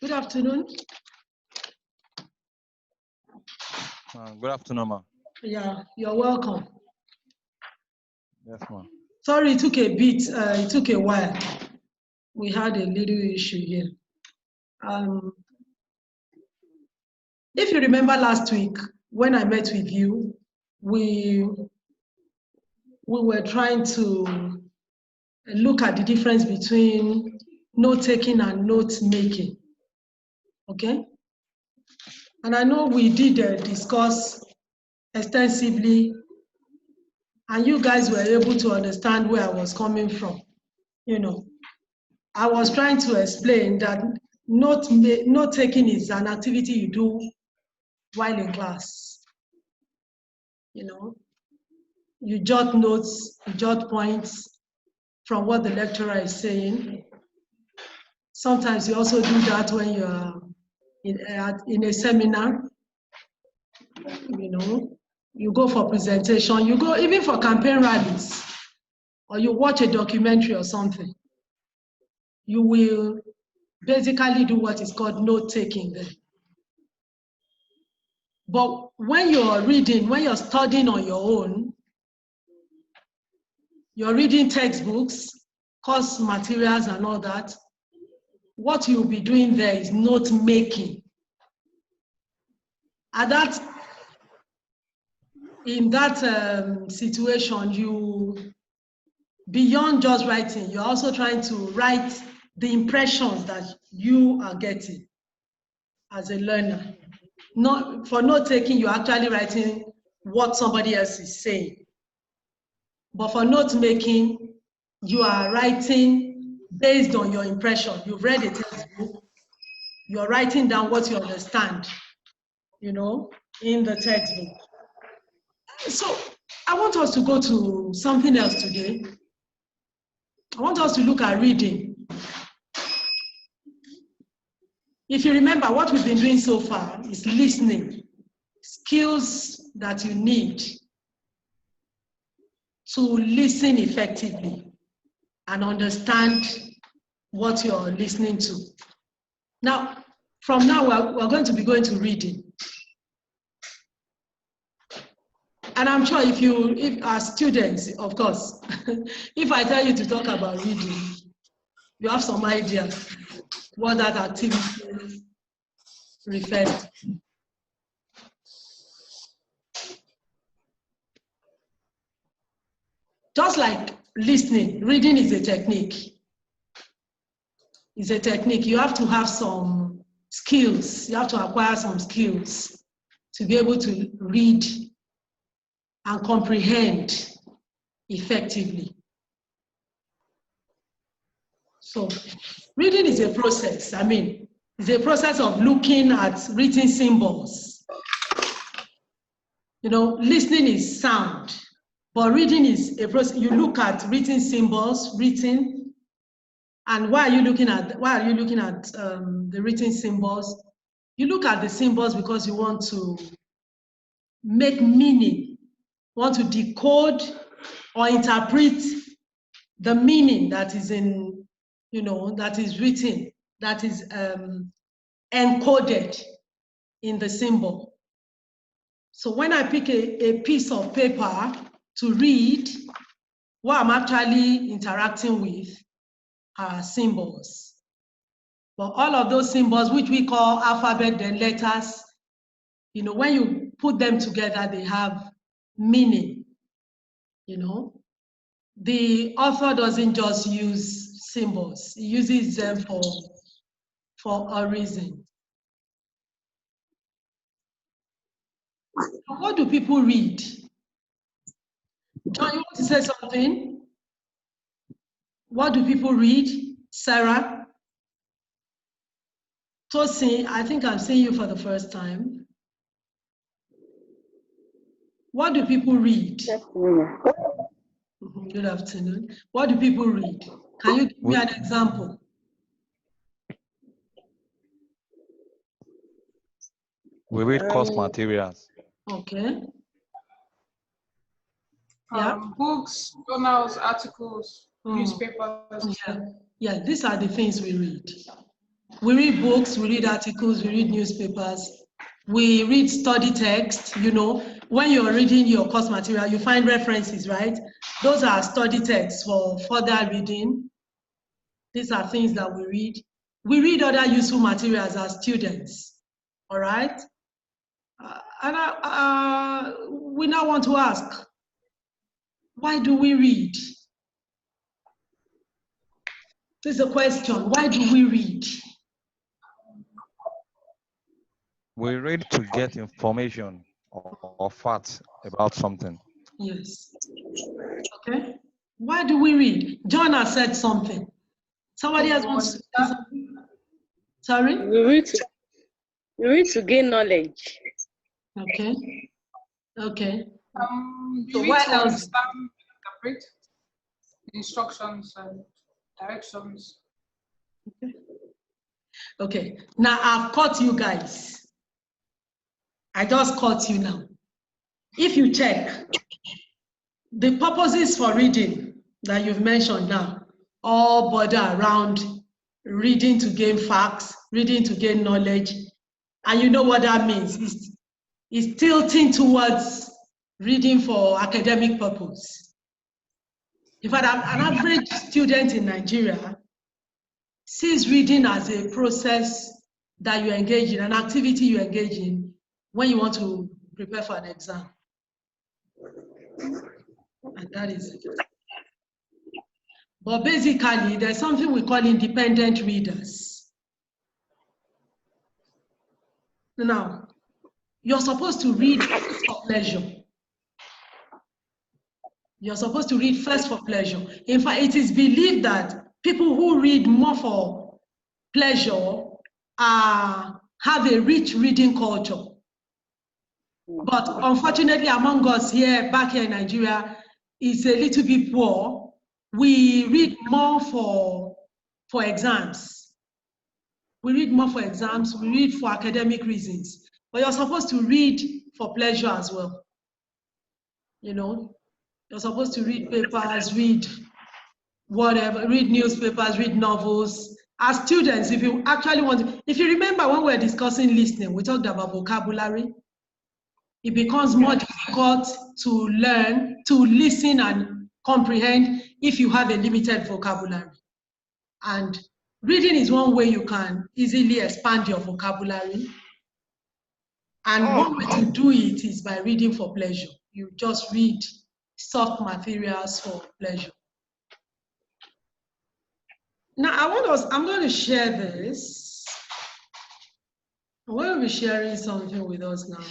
Good afternoon. Good afternoon, ma. Yeah, you're welcome. Yes, ma. Sorry, it took a bit, it took a while. We had a little issue here. If you remember last week, when I met with you, we were trying to look at the difference between note-taking and note-making, okay? And I know we did discuss extensively, and you guys were able to understand where I was coming from. You know, I was trying to explain that note-taking is an activity you do while in class. You know, you jot notes, you jot points from what the lecturer is saying. Sometimes you also do that when you're in a seminar. You know, you go for presentation, you go even for campaign rallies, or you watch a documentary or something. You will basically do what is called note-taking there. But when you're reading, when you're studying on your own, you're reading textbooks, course materials and all that, what you'll be doing there is note-making. In that situation, you, beyond just writing, you're also trying to write the impressions that you are getting as a learner. For note-taking, you're actually writing what somebody else is saying. But for note-making, you are writing based on your impression. You've read a textbook, you're writing down what you understand, you know, in the textbook. So I want us to go to something else today. I want us to look at reading. If you remember, what we've been doing so far is listening, skills that you need to listen effectively and understand what you're listening to. Now, from now, we're going to be going to reading. And I'm sure if as students, of course, if I tell you to talk about reading, you have some idea what that activity refers to. Just like listening, reading is a technique. It's a technique. You have to have some skills. You have to acquire some skills to be able to read and comprehend effectively. So reading is a process. I mean, it's a process of looking at written symbols. You know, listening is sound, but reading is a process. You look at written symbols, and why are you looking at the written symbols? You look at the symbols because you want to make meaning, want to decode or interpret the meaning that is in, you know, that is written, that is encoded in the symbol. So when I pick a piece of paper to read, what I'm actually interacting with are symbols. But all of those symbols, which we call alphabet, then letters, you know, when you put them together, they have meaning, you know. The author doesn't just use symbols, he uses them for a reason. What do people read? John, you want to say something? What do people read? Sarah? Tosin, I think I'm seeing you for the first time. What do people read? Good afternoon. What do people read? Can you give me an example? We read course materials. Okay. Yeah. Books, journals, articles, newspapers. Yeah, these are the things we read. We read books, we read articles, we read newspapers, we read study text. You know, when you're reading your course material, you find references, right? Those are study texts for further reading. These are things that we read. We read other useful materials as students, all right? We now want to ask, why do we read? This is a question. Why do we read? We read to get information or facts about something. Yes. Okay. Why do we read? John has said something. Somebody else wants to say something? Sorry? We read to gain knowledge. Okay. Okay. We So read what to else? understand, interpret instructions and directions. Okay. Now I've caught you guys. I just caught you now. If you check, the purposes for reading that you've mentioned now all border around reading to gain facts, reading to gain knowledge. And you know what that means. It's tilting towards reading for academic purpose. In fact, an average student in Nigeria sees reading as a process that you engage in, an activity you engage in when you want to prepare for an exam. And that is it. But basically, there's something we call independent readers. Now, you're supposed to read for pleasure. You're supposed to read first for pleasure. In fact, it is believed that people who read more for pleasure have a rich reading culture. But unfortunately, among us back here in Nigeria, it's a little bit poor. We read more for exams. We read more for exams, we read for academic reasons. But you're supposed to read for pleasure as well. You know, you're supposed to read papers, read whatever, read newspapers, read novels. As students, if you actually want to, if you remember when we were discussing listening, we talked about vocabulary. It becomes more difficult to learn, to listen and comprehend if you have a limited vocabulary. And reading is one way you can easily expand your vocabulary. And one way to do it is by reading for pleasure. You just read soft materials for pleasure. Now, I'm going to share this. I'm going to be sharing something with us now.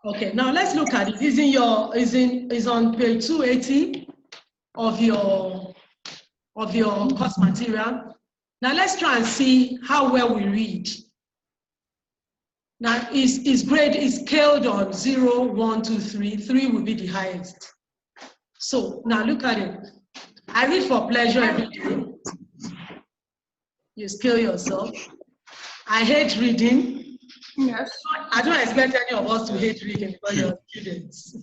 Okay, now let's look at it. Is on page 280 of your course material. Now let's try and see how well we read. Now is grade is scaled on 0, 1, 2, 3. 3 will be the highest. So now look at it. I read for pleasure every day. You scale yourself. I hate reading. Yes. I don't expect any of us to hate reading because you're students.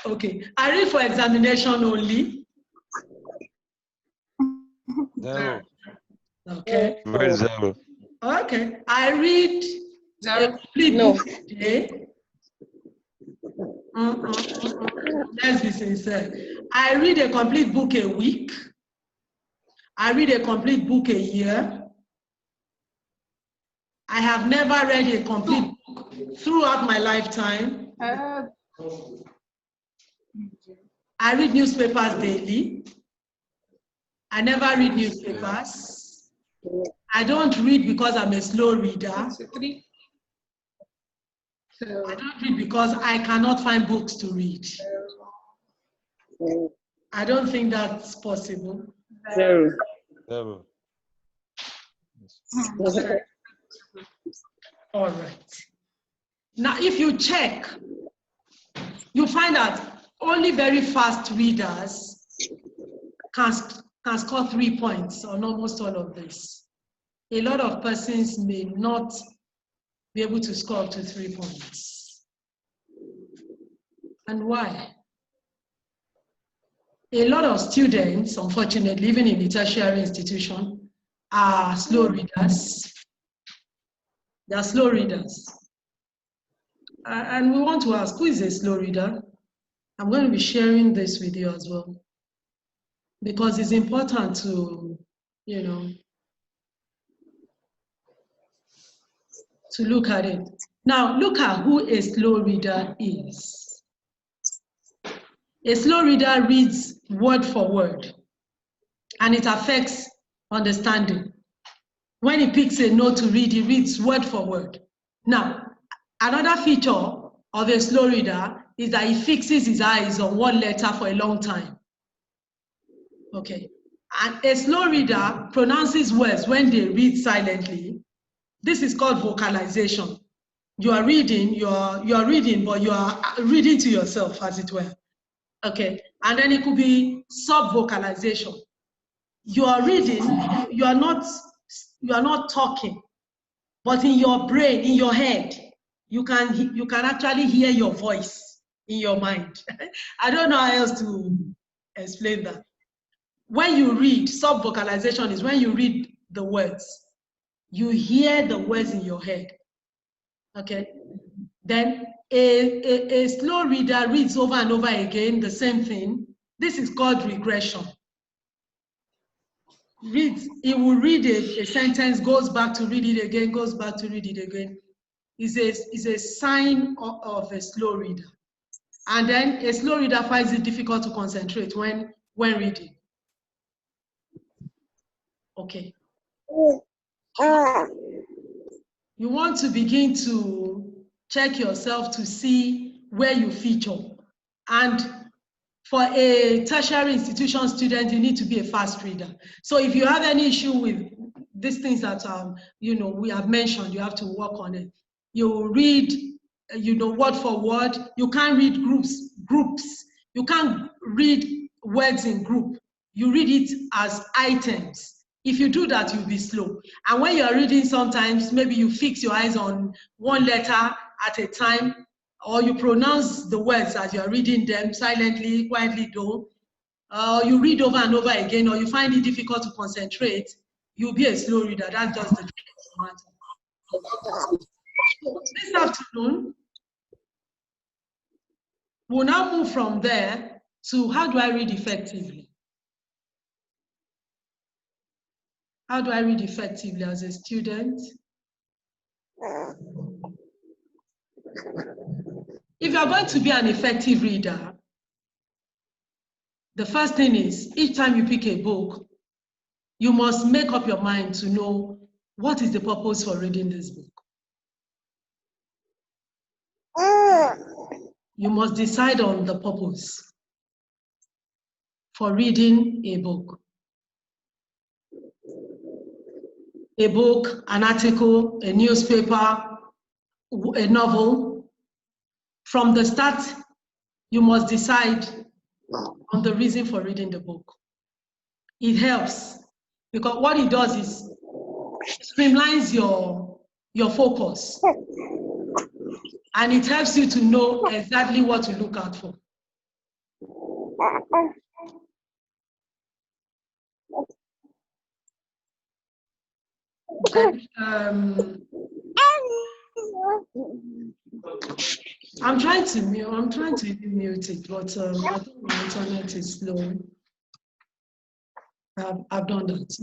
Okay. I read for examination only. 0. Okay. Grade 0. Okay. I read a complete book a day. Let's be sincere. I read a complete book a week. I read a complete book a year. I have never read a complete book throughout my lifetime. I read newspapers daily. I never read newspapers. I don't read because I'm a slow reader. I don't read because I cannot find books to read. I don't think that's possible. 0. 0. All right. Now, if you check, you find that only very fast readers can score 3 points on almost all of this. A lot of persons may not be able to score up to 3 points. And why? a lot of students, unfortunately, even in the tertiary institution, are slow readers. They are slow readers. And we want to ask, who is a slow reader? I'm going to be sharing this with you as well, because it's important to, you know, to look at it. Now, look at who a slow reader is. A slow reader reads word for word, and it affects understanding. When he picks a note to read, he reads word for word. Now, another feature of a slow reader is that he fixes his eyes on one letter for a long time. Okay. And a slow reader pronounces words when they read silently. This is called vocalization. You are reading, but you are reading to yourself, as it were. Okay. And then it could be sub-vocalization. You are reading, you are not talking, but in your brain, in your head, you can actually hear your voice in your mind. I don't know how else to explain that. When you read, sub-vocalization is when you read the words, you hear the words in your head. Okay? Then a slow reader reads over and over again the same thing. This is called regression. He will read a sentence, goes back to read it again, goes back to read it again. Is a sign of a slow reader. And then a slow reader finds it difficult to concentrate when reading. Okay. You want to begin to check yourself to see where you feature. And for a tertiary institution student, you need to be a fast reader. So if you have any issue with these things that we have mentioned, you have to work on it. You read, word for word. You can't read groups. You can't read words in group. You read it as items. If you do that, you'll be slow. And when you're reading, sometimes maybe you fix your eyes on one letter at a time, or you pronounce the words as you're reading them silently, quietly though, you read over and over again, or you find it difficult to concentrate, you'll be a slow reader. That's just the truth of the matter. This afternoon, we'll now move from there to how do I read effectively? How do I read effectively as a student? If you're going to be an effective reader, the first thing is, each time you pick a book, you must make up your mind to know what is the purpose for reading this book. You must decide on the purpose for reading a book. A book, an article, a newspaper, a novel. From the start, you must decide on the reason for reading the book. It helps, because what it does is streamlines your focus, and it helps you to know exactly what to look out for. I'm trying to mute it, but I think my internet is slow. I've done that.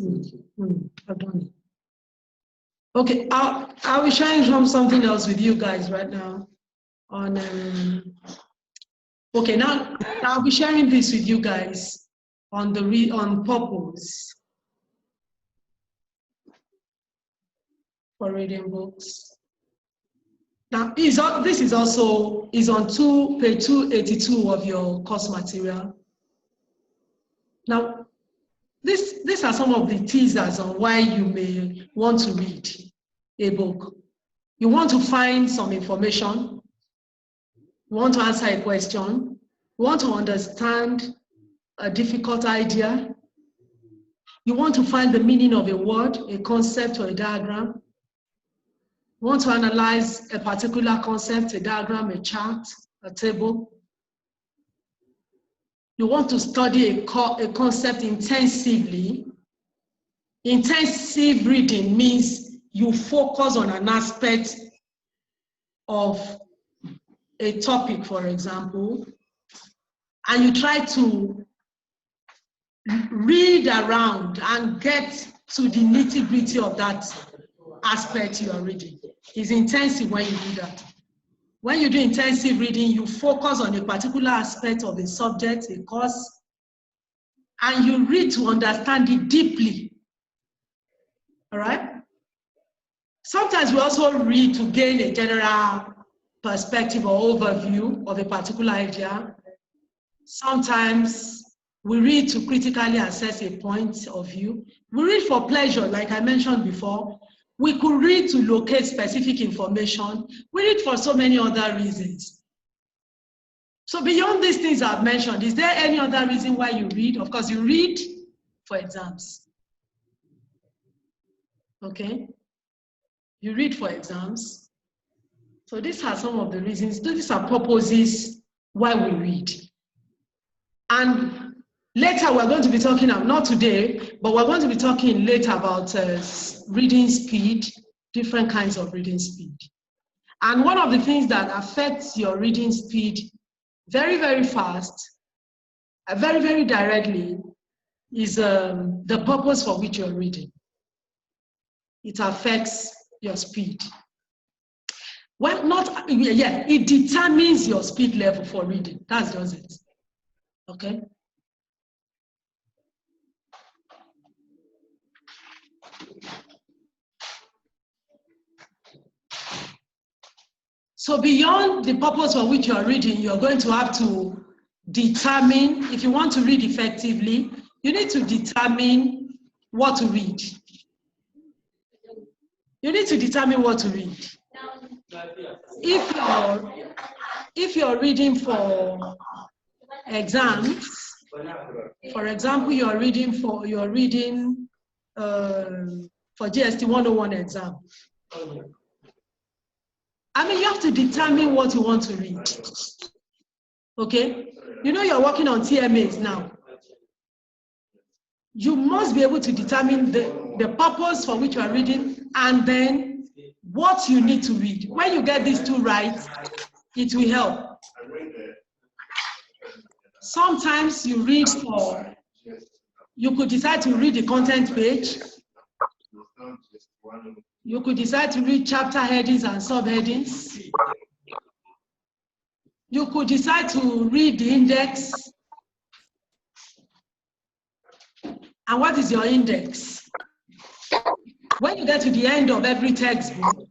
I've done it. Okay, I'll be sharing something else with you guys right now. Okay, now I'll be sharing this with you guys on purpose for reading books. Now, this is also on page 282 of your course material. Now, these are some of the teasers on why you may want to read a book. You want to find some information. You want to answer a question. You want to understand a difficult idea. You want to find the meaning of a word, a concept, or a diagram. You want to analyze a particular concept, a diagram, a chart, a table. you want to study a concept intensively. Intensive reading means you focus on an aspect of a topic, for example, and you try to read around and get to the nitty-gritty of that aspect you are reading. It's intensive when you do that. When you do intensive reading, you focus on a particular aspect of a subject, a course, and you read to understand it deeply. All right? Sometimes we also read to gain a general perspective or overview of a particular idea. Sometimes we read to critically assess a point of view. We read for pleasure, like I mentioned before. We could read to locate specific information. We read for so many other reasons. So beyond these things I've mentioned, is there any other reason why you read? Of course, you read for exams. Okay? You read for exams. So these are some of the reasons. These are purposes why we read. And later we're going to be talking, not today, but we're going to be talking later about reading speed, different kinds of reading speed. And one of the things that affects your reading speed very, very fast, very, very directly, is the purpose for which you're reading. It affects your speed. Well, it determines your speed level for reading. That's just it. Okay? So beyond the purpose for which you are reading, you're going to have to determine, if you want to read effectively, you need to determine what to read. You need to determine what to read. If you're reading for exams, for example, you're reading for GST 101 exam. I mean, you have to determine what you want to read. Okay? You know you're working on TMAs now. You must be able to determine the purpose for which you are reading and then what you need to read. When you get these two right, it will help. Sometimes you read you could decide to read the content page. You could decide to read chapter headings and subheadings. You could decide to read the index. And what is your index? When you get to the end of every textbook,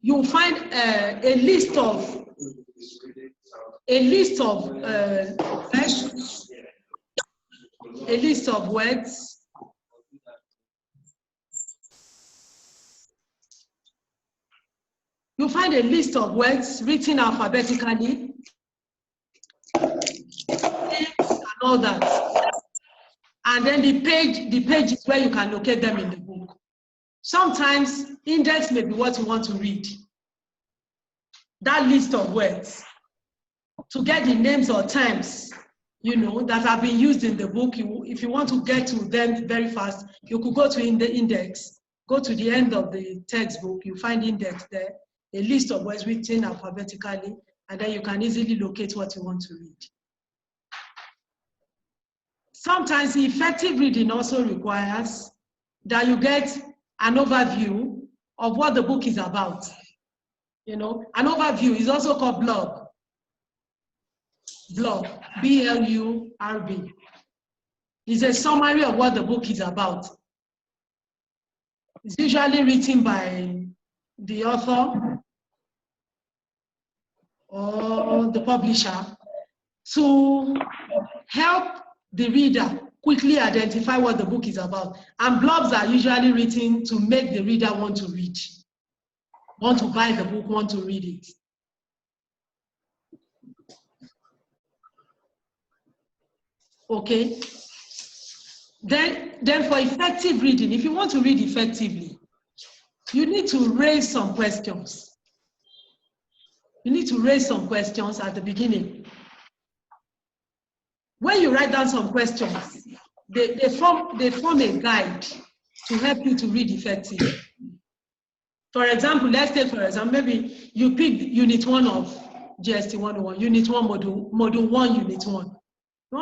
you'll find a list of texts, a list of words. You'll find a list of words written alphabetically, and all that. And then the page is where you can locate them in the book. Sometimes index may be what you want to read. That list of words. To get the names or terms, that have been used in the book, if you want to get to them very fast, you could go to the index, go to the end of the textbook, you find index there, a list of words written alphabetically, and then you can easily locate what you want to read. Sometimes effective reading also requires that you get an overview of what the book is about. An overview is also called blurb. Blurb, B-L-U-R-B. It's a summary of what the book is about. It's usually written by the author or the publisher to help the reader quickly identify what the book is about. And blurbs are usually written to make the reader want to read, want to buy the book, want to read it. Okay? Then for effective reading, if you want to read effectively, you need to raise some questions. You need to raise some questions at the beginning. when you write down some questions, they form a guide to help you to read effectively. For example, let's take for example, maybe you pick Unit 1 of GST 101, Unit 1, Module 1, Unit 1. You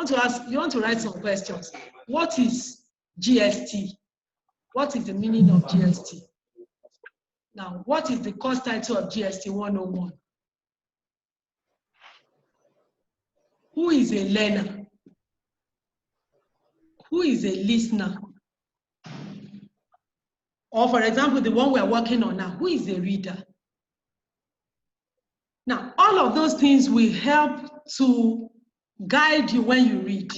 want to write some questions. What is GST? What is the meaning of GST? Now, what is the course title of GST 101? Who is a learner? Who is a listener? Or for example, the one we're working on now, who is a reader? Now, all of those things will help to guide you when you read.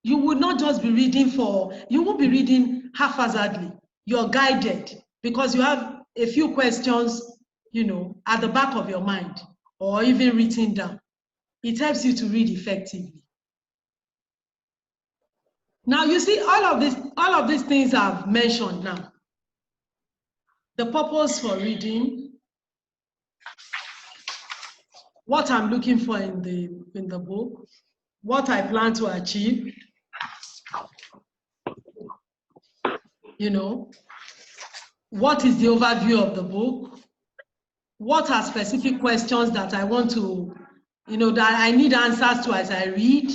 You will not just be reading you won't be reading haphazardly. You're guided because you have a few questions, at the back of your mind or even written down. It helps you to read effectively. Now, you see all of these things I've mentioned now. The purpose for reading, what I'm looking for in the book, what I plan to achieve, what is the overview of the book, what are specific questions that I want to, that I need answers to as I read.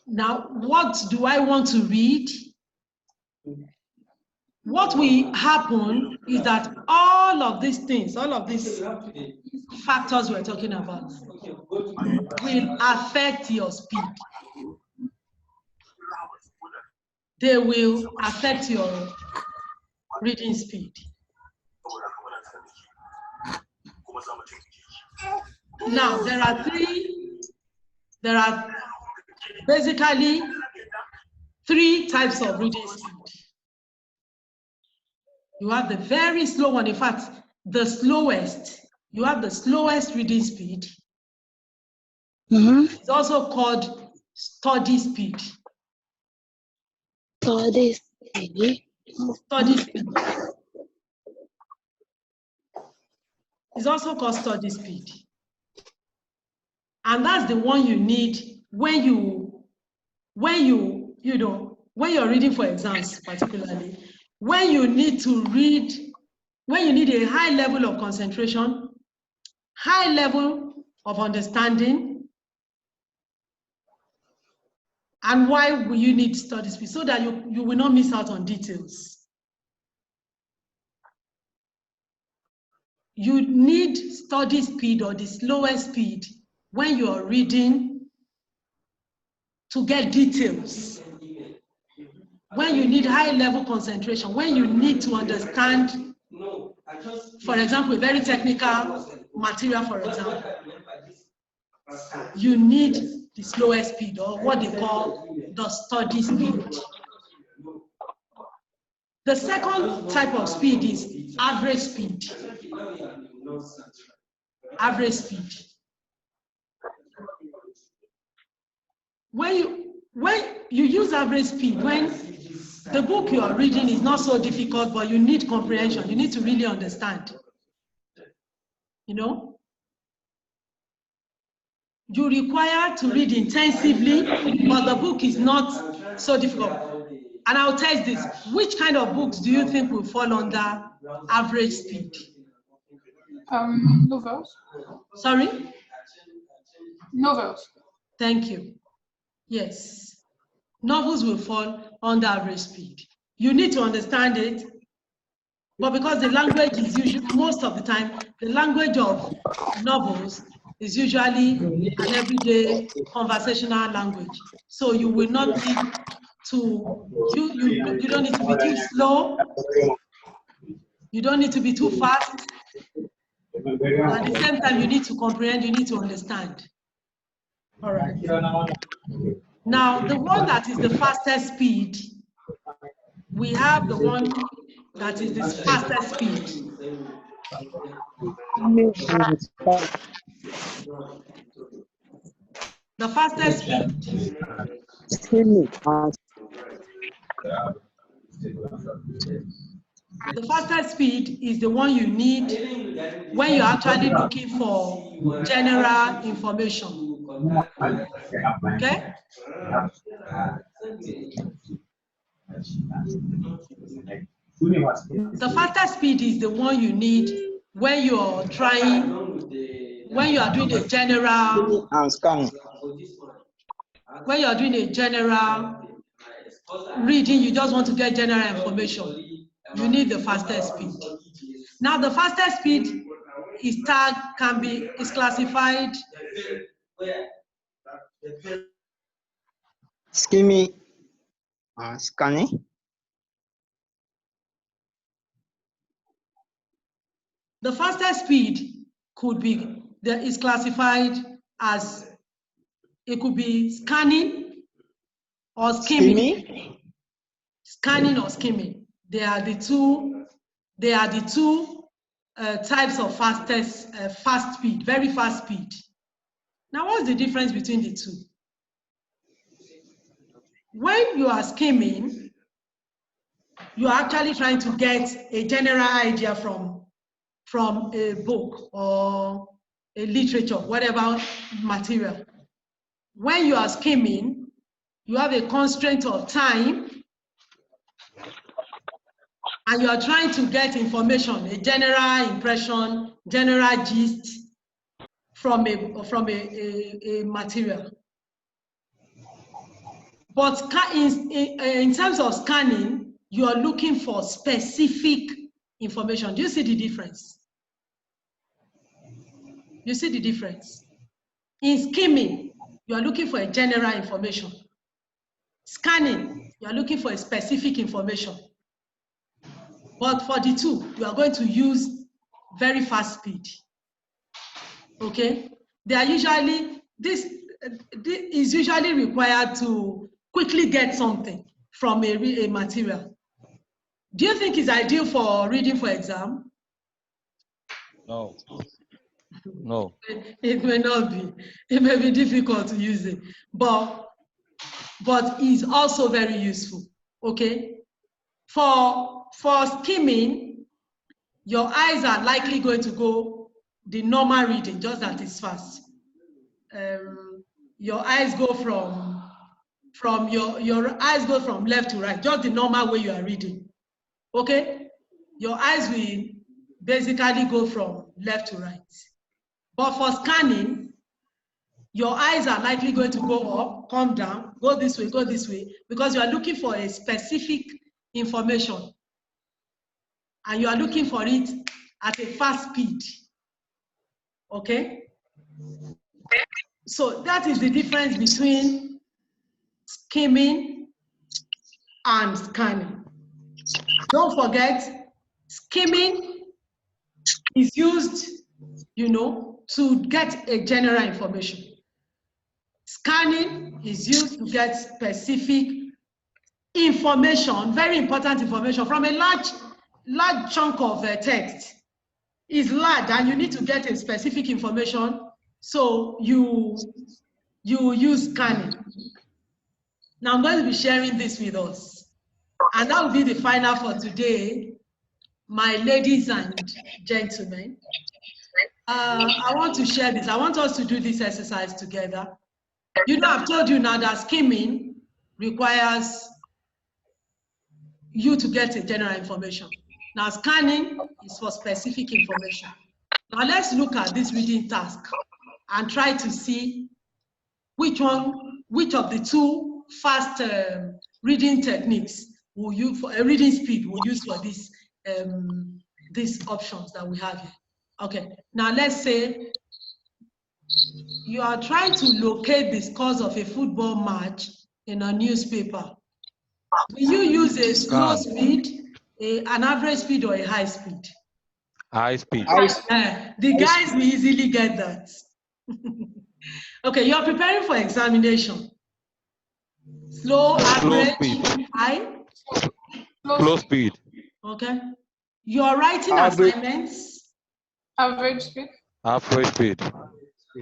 Now, what do I want to read? What will happen is that all of these things, all of these factors we're talking about will affect your speed. They will affect your reading speed. Now, there are basically 3 types of reading speed. You have the very slow one, in fact, the slowest. You have the slowest reading speed. It's also called study speed. Study speed. Study speed. It's also called study speed. And that's the one you need when you're reading for exams, particularly. When you need to read, when you need a high level of concentration, high level of understanding. And why will you need study speed? So that you will not miss out on details. You need study speed or the slowest speed when you are reading to get details. When you need high level concentration, when you need to understand, for example, a very technical material, for example, you need the slowest speed or what they call the study speed. The second type of speed is average speed. Average speed. When you use average speed, when the book you are reading is not so difficult, but you need comprehension, you need to really understand. You require to read intensively, but the book is not so difficult. And I'll test this. Which kind of books do you think will fall under average speed? Novels. Sorry? Novels. Thank you. Yes. Novels will fall under average speed. You need to understand it, but because the language is usually, most of the time, the language of novels is usually an everyday conversational language. So you will not need to, you don't need to be too slow. You don't need to be too fast. At the same time, you need to comprehend, you need to understand. All right. Now, the one that is the fastest speed, we have the one that is the fastest speed. The fastest speed. The fastest speed is the one you need when you're actually looking for general information. Okay? The faster speed is the one you need when you are trying, when you are doing a general, when you are doing a general reading, you just want to get general information. You need the fastest speed. Now, the fastest speed is classified skimming, scanning. The fastest speed is classified as, it could be scanning or skimming. Scanning or skimming. They are the two types of fast speed, very fast speed. Now, what's the difference between the two? When you are skimming, you are actually trying to get a general idea from a book or a literature, whatever material. When you are skimming, you have a constraint of time, and you are trying to get information, a general impression, general gist from a material. But in terms of scanning, you are looking for specific information. Do you see the difference? You see the difference? In skimming, you are looking for a general information. Scanning, you are looking for a specific information. But for the two, you are going to use very fast speed. Okay? They are usually, this is usually required to quickly get something from a material. Do you think it's ideal for reading for exam? No. No. It may not be. It may be difficult to use it, but it's also very useful. Okay? For skimming, your eyes are likely going to go the normal reading, just that it's fast. Your eyes go from your eyes go from left to right, just the normal way you are reading. Okay? Your eyes will basically go from left to right. But for scanning, your eyes are likely going to go up, come down, go this way, because you are looking for a specific information. And you are looking for it at a fast speed. Okay? So that is the difference between skimming and scanning. Don't forget, skimming is used, to get a general information. Scanning is used to get specific information, very important information from a large chunk of text. Is large and you need to get a specific information, so you use scanning. Now I'm going to be sharing this with us, and that will be the final for today, my ladies and gentlemen. I want to share this. I want us to do this exercise together. I've told you now that skimming requires you to get a general information. Now scanning is for specific information. Now let's look at this reading task and try to see which of the two fast reading techniques will you for reading speed will use for these options that we have here. Okay, now let's say you are trying to locate the scores of a football match in a newspaper. Will you use a slow speed, an average speed, or a high speed? High speed. The guys will easily get that. Okay, you're preparing for examination. Slow, average, speed. high? Slow speed. Okay. You're writing assignments. Average speed. Average speed.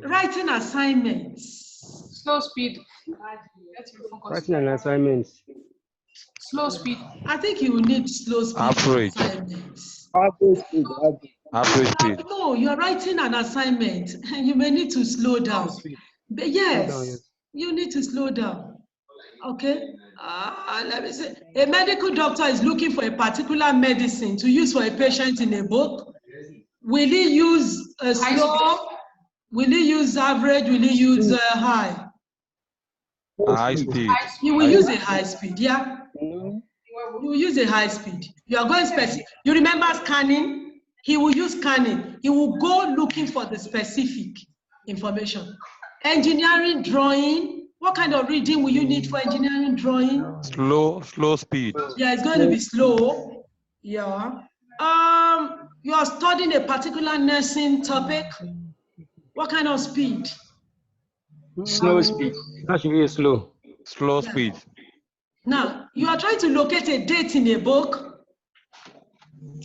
Writing assignments. Slow speed. Writing an assignment. Slow speed. I think you will need slow speed Average. assignments. Average speed. Average speed. No, you're writing an assignment. You may need to slow down. But down, yes, yes. you need to slow down. Okay? Let me say, a medical doctor is looking for a particular medicine to use for a patient in a book. Will he use a High slow? Will he use average? Will he use high? High speed. High He will High use speed. a high speed, yeah? No. You will use a high speed. You are going specific. You remember scanning? He will use scanning. He will go looking for the specific information. Engineering drawing. What kind of reading will you need for engineering drawing? Slow speed. Yeah, it's going to be slow. Yeah. You are studying a particular nursing topic. What kind of speed? Slow speed. That should be slow. Slow Yeah. speed. Now, you are trying to locate a date in a book.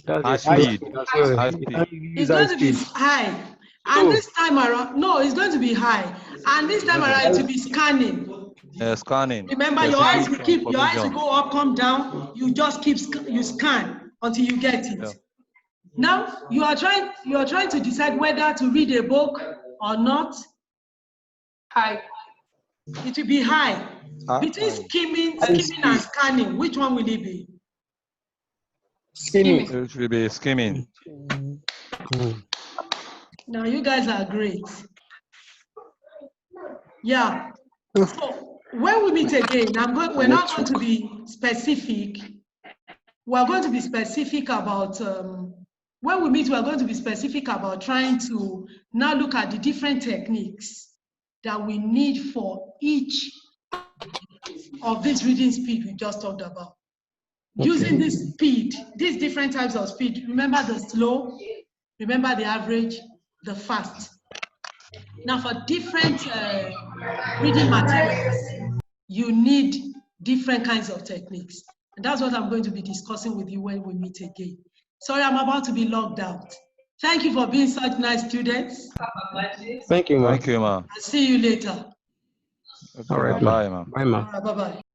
That's High a slow speed. speed as well. High You speed. can't use It's high going to be speed. high. And Slow. this time around, no, it's going to be high. And this time around, it will be scanning. Scanning. Remember, your eyes will Specific keep, your eyes will information. go up, come down. You just keep, you scan until you get it. Yeah. Now, you are trying to decide whether to read a book or not. high. It will be high. Between High. skimming and scanning, which one will it be? Skimming. It should be skimming. Now, you guys are great. Yeah. So when we meet again, we're not going to be specific. We're going to be specific about, when we meet, we're going to be specific about trying to now look at the different techniques that we need for each of this reading speed we just talked about. Okay. Using this speed, these different types of speed. Remember the slow, remember the average, the fast. Now for different reading materials, you need different kinds of techniques. And that's what I'm going to be discussing with you when we meet again. Sorry, I'm about to be logged out. Thank you for being such nice students. Thank you, ma. Thank you, ma. I'll see you later. Okay, All right, ma. ma. Bye, ma. Bye, ma. Bye-bye.